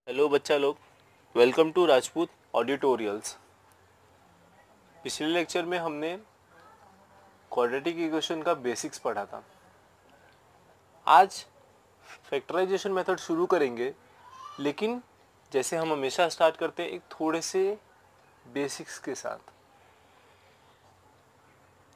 Hello बच्चा लोग, welcome to Rajput ऑडिटोरियल्स। पिछले लेक्चर में हमने क्वाड्रेटिक इक्वेशन का बेसिक्स पढ़ा था। आज फैक्टराइजेशन मेथड शुरू करेंगे, लेकिन जैसे हम हमेशा स्टार्ट करते हैं एक थोड़े से बेसिक्स के साथ।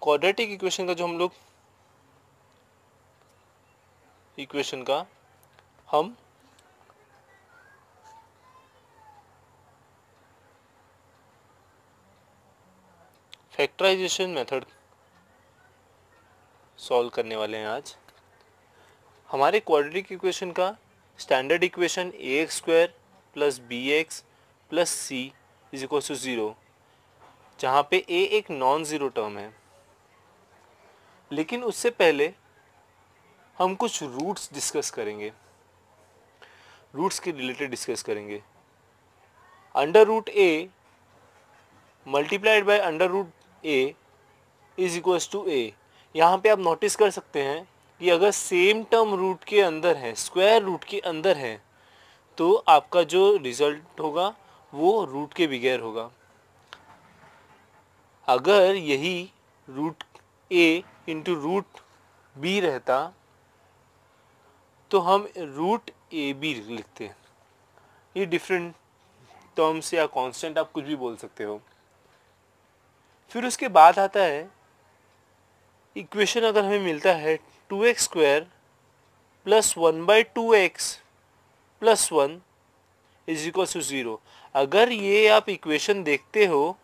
क्वाड्रेटिक इक्वेशन का जो हम लोग इक्वेशन का हम फैक्टराइजेशन मेथड सॉल्व करने वाले हैं। आज हमारे क्वाड्रेटिक इक्वेशन का standard equation a x square plus b x plus c is equal to 0, जहाँ पे ए एक नॉन ज़ीरो टर्म है। लेकिन उससे पहले हम कुछ रूट्स डिस्कस करेंगे, रूट्स के रिलेटेड डिस्कस करेंगे। Under root a multiplied by under root a is equals to a. यहाँ पे आप नोटिस कर सकते हैं कि अगर सेम टर्म रूट के अंदर है, स्क्वायर रूट के अंदर है, तो आपका जो रिजल्ट होगा वो रूट के बगैर होगा। अगर यही रूट ए इंटू रूट बी रहता तो हम रूट ए बी लिखते हैं। ये डिफरेंट टर्म्स या कांस्टेंट आप कुछ भी बोल सकते हो। फिर उसके बाद आता है इक्वेशन, अगर हमें मिलता है 2x square plus 1/2x plus 1 is equal to 0। अगर ये आप इक्वेशन देखते हो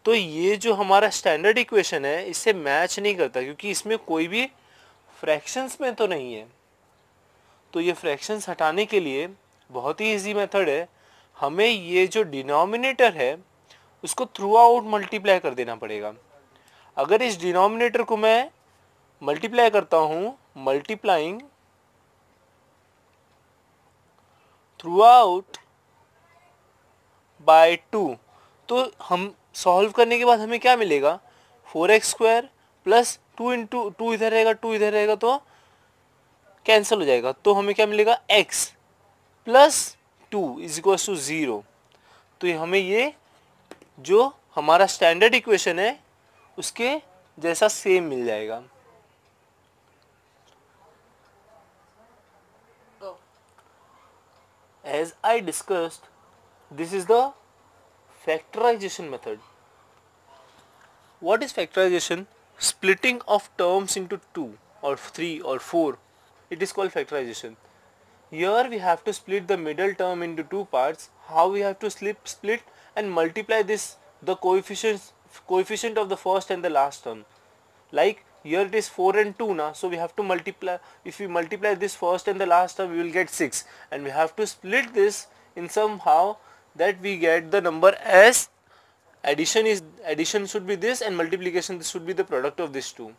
तो ये जो हमारा स्टैंडर्ड इक्वेशन है इससे मैच नहीं करता, क्योंकि इसमें कोई भी फ्रैक्शंस में तो नहीं है। तो ये फ्रैक्शंस हटाने के लिए बहुत ही इजी मेथड है। हमें ये जो डिनोमिनेटर है उसको थ्रू आउट मल्टीप्लाई कर देना पड़ेगा। अगर इस डिनोमिनेटर को मैं मल्टीप्लाई करता हूँ, मल्टीप्लाइंग थ्रू आउट बाय 2, तो हम सॉल्व करने के बाद हमें क्या मिलेगा? 4x स्क्वायर प्लस 2 इंटू 2 इधर रहेगा, 2 इधर रहेगा तो कैंसिल हो जाएगा। तो हमें क्या मिलेगा? x plus 2 is equal to 0। तो हमें ये जो हमारा स्टैंडर्ड इक्वेशन है उसके जैसा सेम मिल जाएगा। As I discussed, this is the factorization method. What is factorization? Splitting of terms into 2 or 3 or 4. It is called factorization. Here we have to split the middle term into two parts. How we have to split and multiply this, the coefficient of the first and the last term. Like here it is 4 and 2 now, so we have to multiply. If we multiply this first and the last term, we will get 6, and we have to split this in somehow that we get the number as addition should be this and multiplication this should be the product of these two.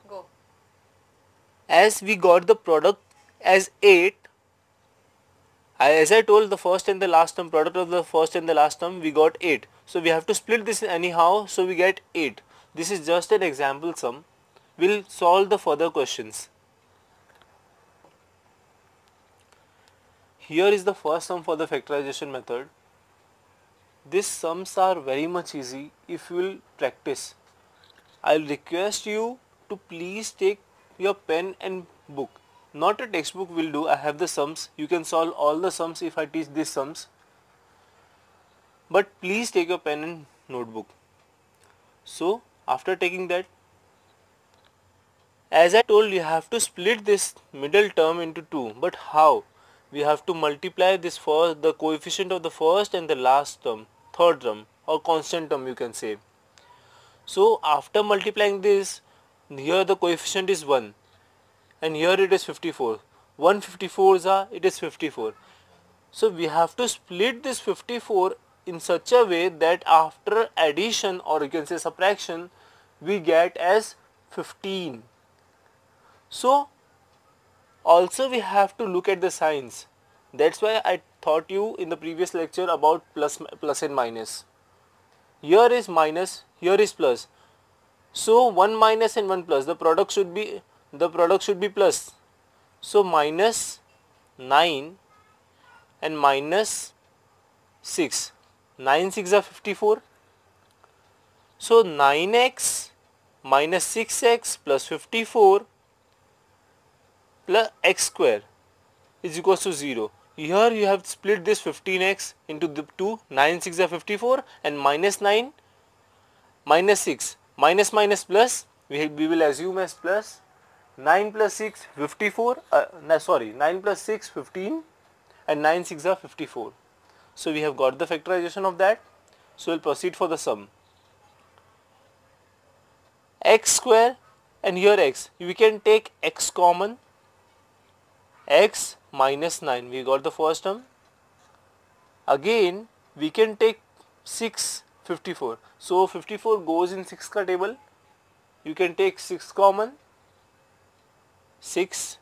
Go. As we got the product as 8, as I told, the first and the last term, product of the first and the last term, we got 8. So we have to split this anyhow, so we get 8. This is just an example sum. We'll solve the further questions. Here is the first sum for the factorization method. These sums are very much easy if you will practice. I'll request you to please take your pen and book. Not a textbook will do. I have the sums. You can solve all the sums if I teach these sums. But please take your pen and notebook. So after taking that, as I told, you have to split this middle term into 2. But how? We have to multiply this first, the coefficient of the first and the last term, third term or constant term you can say. So after multiplying this, here the coefficient is 1 and here it is 54. 154 it is 54. So we have to split this 54 in such a way that after addition or you can say subtraction, we get as 15. So also we have to look at the signs. That's why I taught you in the previous lecture about plus and minus. Here is minus, here is plus. So 1 minus and 1 plus, the product should be plus. So minus 9 and minus 6. 9 6 are 54. So 9x minus 6x plus 54 plus x square is equals to 0. Here you have split this 15x into the 2. 9 6 are 54 and minus 9 minus 6 minus minus plus we will assume as plus. 9 plus 6 54 9 plus 6 15 and 9 6 are 54. So we have got the factorization of that. So we'll proceed for the sum. X square and here x, we can take x common. X minus 9, we got the first term. Again we can take 6 54. So 54 goes in 6 ka table. You can take 6 common. 6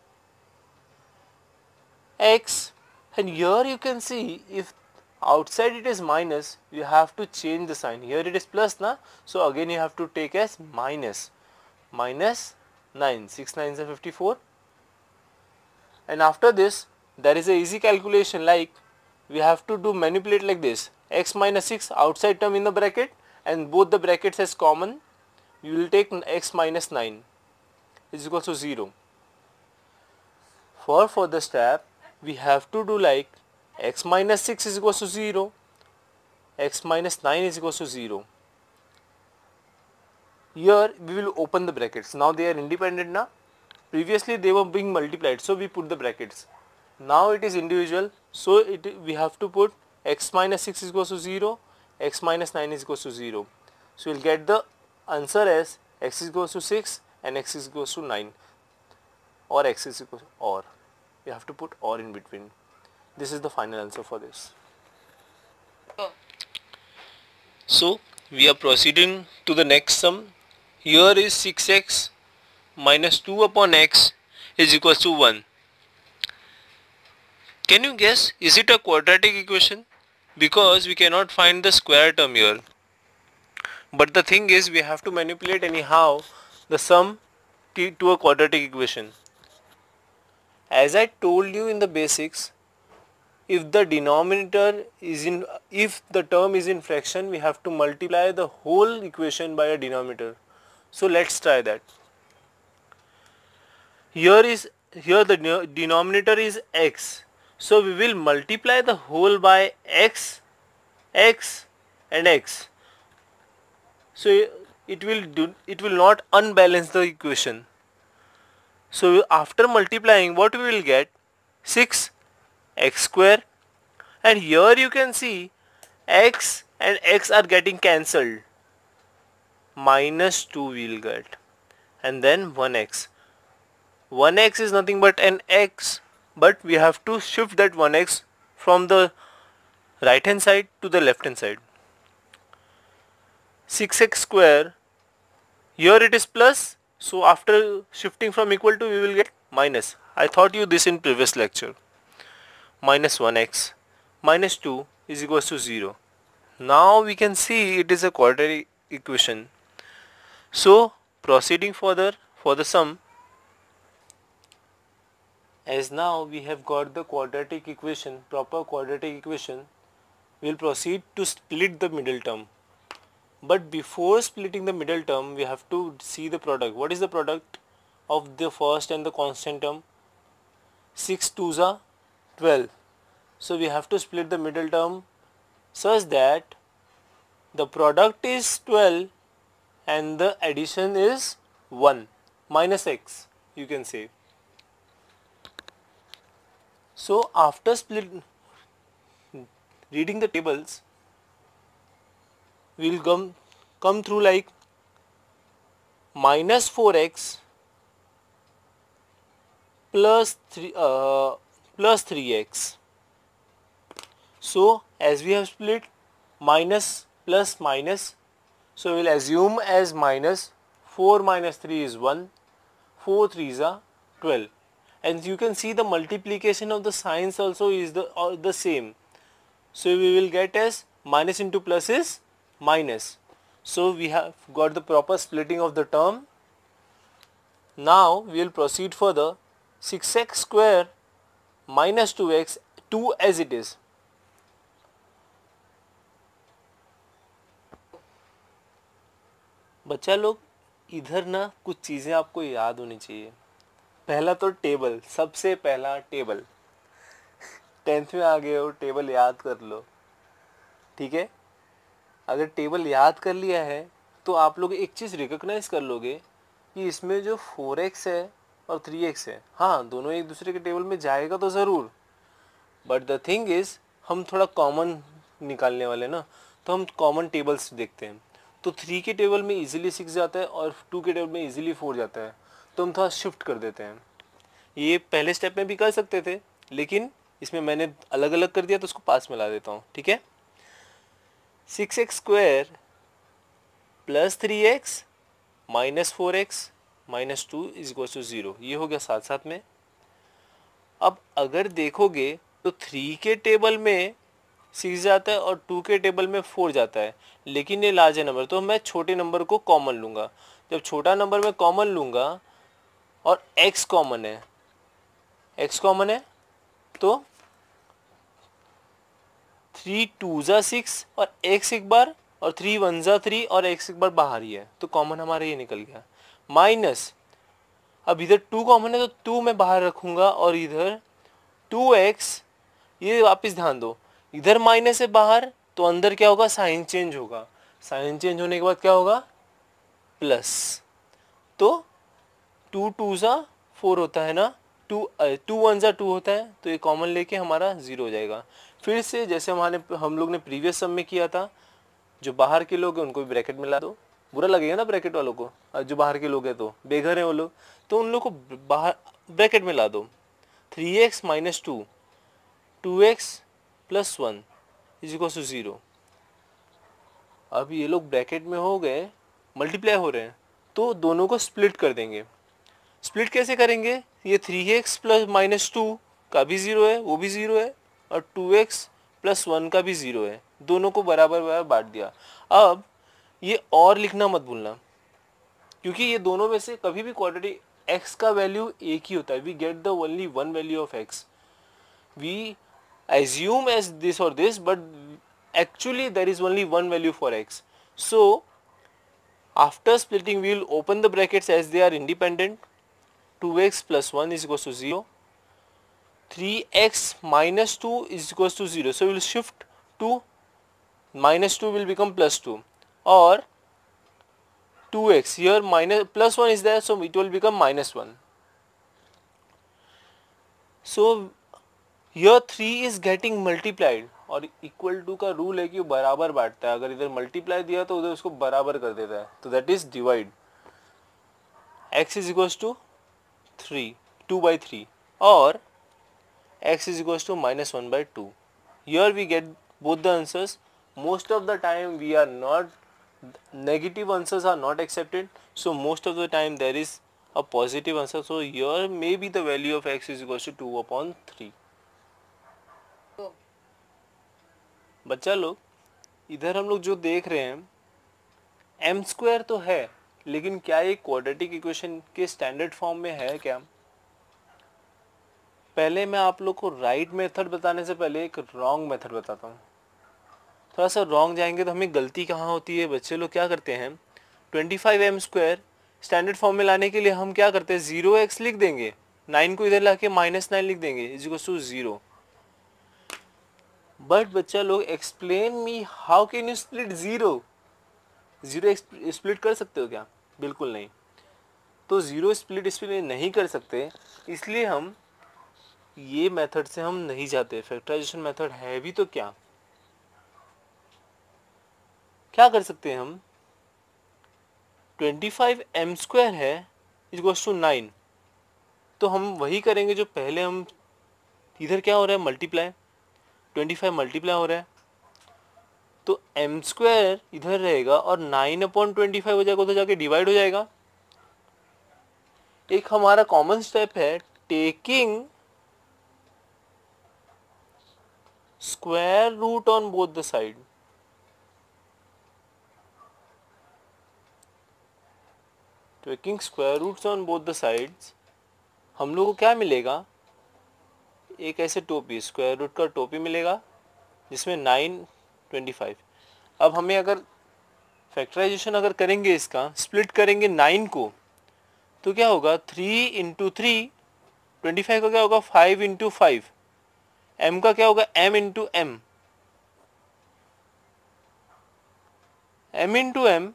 x, and here you can see if outside it is minus, you have to change the sign. Here it is plus na, so again you have to take as minus. Minus 9, 6 9s are 54. And after this there is a easy calculation, like we have to do manipulate like this. X minus 6 outside term in the bracket and both the brackets as common. We will take x minus 9 is equal to 0. For further step, we have to do like x minus 6 is equal to 0, x minus 9 is equal to 0. Here we will open the brackets. Now they are independent now. Previously they were being multiplied, so we put the brackets. Now it is individual, so we have to put x minus 6 is equal to 0, x minus 9 is equal to 0. So we will get the answer as x is equal to 6 and x is equal to 9, or x is equal to or. You have to put or in between. This is the final answer for this. So we are proceeding to the next sum. Here is 6x minus 2 upon x is equal to 1. Can you guess, is it a quadratic equation? Because we cannot find the square term here. But the thing is, we have to manipulate anyhow the sum to a quadratic equation. As I told you in the basics, if the denominator is if the term is in fraction, we have to multiply the whole equation by a denominator. So let's try that. Here the denominator is x. So we will multiply the whole by x, x and x. So it will not unbalance the equation. So after multiplying, what we will get? 6 x square, and here you can see x and x are getting cancelled. Minus 2 we will get, and then 1x. 1x is nothing but an x, but we have to shift that 1x from the right hand side to the left hand side. 6x square, here it is plus, so after shifting from equal to we will get minus. I taught you this in previous lecture. Minus 1x minus 2 is equals to 0. Now we can see it is a quadratic equation. So proceeding further for the sum, as now we have got the quadratic equation, proper quadratic equation, we will proceed to split the middle term. But before splitting the middle term, we have to see the product. What is the product of the first and the constant term? 6 2s are 12. So we have to split the middle term such that the product is 12 and the addition is 1 minus x, you can say. So after reading the tables, we will come through like minus 4x plus 3x. So as we have split minus plus minus, so we will assume as minus. 4 minus 3 is 1, 4 3s are 12, and you can see the multiplication of the signs also is the same. So we will get as minus into plus is minus. So we have got the proper splitting of the term. Now we will proceed further. 6x square minus 2x 2 as it is. बच्चा लोग इधर ना कुछ चीजें आपको याद होनी चाहिए। पहला तो टेबल, सबसे पहला टेबल। 10th में आ गए हो, टेबल याद कर लो, ठीक है। अगर टेबल याद कर लिया है तो आप लोग एक चीज़ रिकॉग्नाइज कर लोगे कि इसमें जो 4x है और 3x है, हाँ दोनों एक दूसरे के टेबल में जाएगा तो ज़रूर, बट द थिंग इज़ हम थोड़ा कॉमन निकालने वाले ना, तो हम कॉमन टेबल्स देखते हैं। तो 3 के टेबल में इजीली 6 जाता है और 2 के टेबल में इजीली 4 जाता है, तो हम थोड़ा शिफ्ट कर देते हैं। ये पहले स्टेप में भी कर सकते थे, लेकिन इसमें मैंने अलग अलग कर दिया तो उसको पास में ला देता हूँ, ठीक है। 6x² plus 3x minus 4x minus 2 is equal to 0, ये हो गया साथ साथ में। अब अगर देखोगे तो 3 के टेबल में 6 जाता है और 2 के टेबल में 4 जाता है, लेकिन ये लार्ज नंबर, तो मैं छोटे नंबर को कॉमन लूँगा। जब छोटा नंबर मैं कॉमन लूँगा और x कॉमन है, x कॉमन है, तो 3 2 जा 6 और x एक बार, और 3 1 जा 3 और x एक बार बाहर ही है, तो कॉमन हमारा ये निकल गया। माइनस, अब इधर 2 कॉमन है तो 2 मैं बाहर रखूंगा, और इधर 2x, ये वापस ध्यान दो, इधर माइनस है बाहर तो अंदर क्या होगा, साइन चेंज होगा। साइन चेंज होने के बाद क्या होगा, प्लस। तो 2 2 जा 4 होता है ना, 2 1 जा 2 होता है, तो ये कॉमन लेके हमारा 0 हो जाएगा। फिर से जैसे हम लोग ने प्रीवियस सम में किया था, जो बाहर के लोग हैं उनको भी ब्रैकेट में ला दो। बुरा लगेगा ना ब्रैकेट वालों को, जो बाहर के लोग हैं तो बेघर हैं वो लोग, तो उन लोग को बाहर ब्रैकेट में ला दो। 3x minus 2, 2x plus 1 is equal to 0। अब ये लोग ब्रैकेट में हो गए, मल्टीप्लाई हो रहे हैं, तो दोनों को स्प्लिट कर देंगे। स्प्लिट कैसे करेंगे, ये 3x प्लस माइनस 2 का भी 0 है, वो भी 0 है, और 2x प्लस 1 का भी 0 है, दोनों को बराबर बराबर बांट दिया। अब ये और लिखना मत भूलना, क्योंकि ये दोनों में से कभी भी क्वाड्रेटिक x का वैल्यू एक ही होता है। We get the only one value of x, वी assume as this or this, but actually there is only one value for x. So after splitting we will open the brackets as they are independent. 2x plus 1 is equals to 0, 3x minus 2 is equals to 0, so we will shift to minus 2 will become plus 2, or 2x, here minus plus 1 is there, so it will become minus 1. So here 3 is getting multiplied, और equal to का rule है कि वो बराबर बांटता है। अगर इधर multiply दिया तो उधर उसको बराबर कर देता है, तो that is divide. x is equals to 3, 2/3, और x is equals to minus 1/2। Here we get both the answers. Most of the time we are not, negative answers are not accepted, so most of the time there is a positive answer, so here may be the value of x is equals to 2/3। बच्चा लोग इधर हम लोग जो देख रहे हैं, m² तो है, लेकिन क्या ये क्वाड्रेटिक इक्वेशन के स्टैंडर्ड फॉर्म में है क्या? पहले मैं आप लोग को राइट मेथड बताने से पहले एक रॉन्ग मेथड बताता हूँ। थोड़ा सा रॉन्ग जाएंगे तो हमें गलती कहाँ होती है। बच्चे लोग क्या करते हैं, 25m² स्टैंडर्ड फॉर्म में लाने के लिए हम क्या करते हैं, 0x लिख देंगे, 9 को इधर लाके -9 लिख देंगे, इज इक्वल टू 0। बट बच्चा लोग explain me, how can you split 0 split कर सकते हो क्या? बिल्कुल नहीं। तो 0 स्प्लिट इसलिए नहीं कर सकते, इसलिए हम ये मेथड से हम नहीं जाते। फैक्टराइजेशन मेथड है भी तो क्या कर सकते हैं हम, 25m² है इक्वल्स टू 9, तो हम वही करेंगे जो पहले हम, इधर क्या हो रहा है, मल्टीप्लाई, 25 मल्टीप्लाई हो रहा है, तो m² इधर रहेगा और 9/25 हो जाएगा, उधर जाके डिवाइड हो जाएगा। एक हमारा कॉमन स्टेप है, taking square root on both the side. Taking square roots on both the sides, हम लोग को क्या मिलेगा, एक ऐसे टोपी, स्क्वायर रूट का टोपी मिलेगा जिसमें 9 25। अब हमें अगर फैक्टराइजेशन अगर करेंगे, इसका स्प्लिट करेंगे 9 को, तो क्या होगा 3 इंटू 3, 25 का क्या होगा 5 इंटू 5, m का क्या होगा m into m, m into m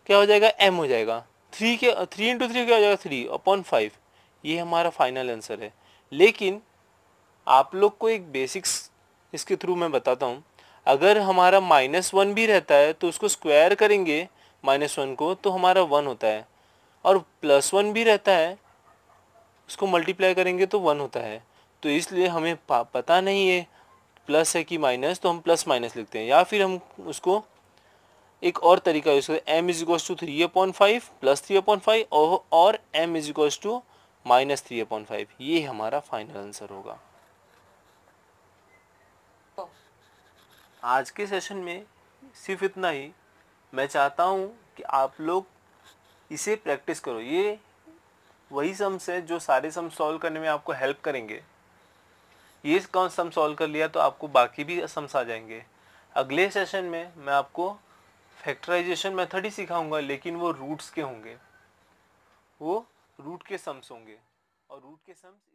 क्या हो जाएगा m हो जाएगा, 3 इंटू 3 क्या हो जाएगा 3/5। ये हमारा फाइनल आंसर है। लेकिन आप लोग को एक बेसिक्स इसके थ्रू मैं बताता हूँ। अगर हमारा -1 भी रहता है तो उसको स्क्वायर करेंगे -1 को तो हमारा 1 होता है, और +1 भी रहता है उसको मल्टीप्लाई करेंगे तो 1 होता है। तो इसलिए हमें पता नहीं है प्लस है कि माइनस, तो हम प्लस माइनस लिखते हैं, या फिर हम उसको एक और तरीका यूज करते हैं, m is equals to 3/5 plus 3/5 और m इज इक्वल्स टू -3/5। ये हमारा फाइनल आंसर होगा। आज के सेशन में सिर्फ इतना ही। मैं चाहता हूँ कि आप लोग इसे प्रैक्टिस करो। ये वही सम्स है जो सारे सम सॉल्व करने में आपको हेल्प करेंगे। ये कौन सम सॉल्व कर लिया तो आपको बाकी भी सम्स आ जाएंगे। अगले सेशन में मैं आपको फैक्टराइजेशन मेथड ही सिखाऊंगा, लेकिन वो रूट्स के होंगे, वो रूट के सम्स होंगे, और रूट के सम्स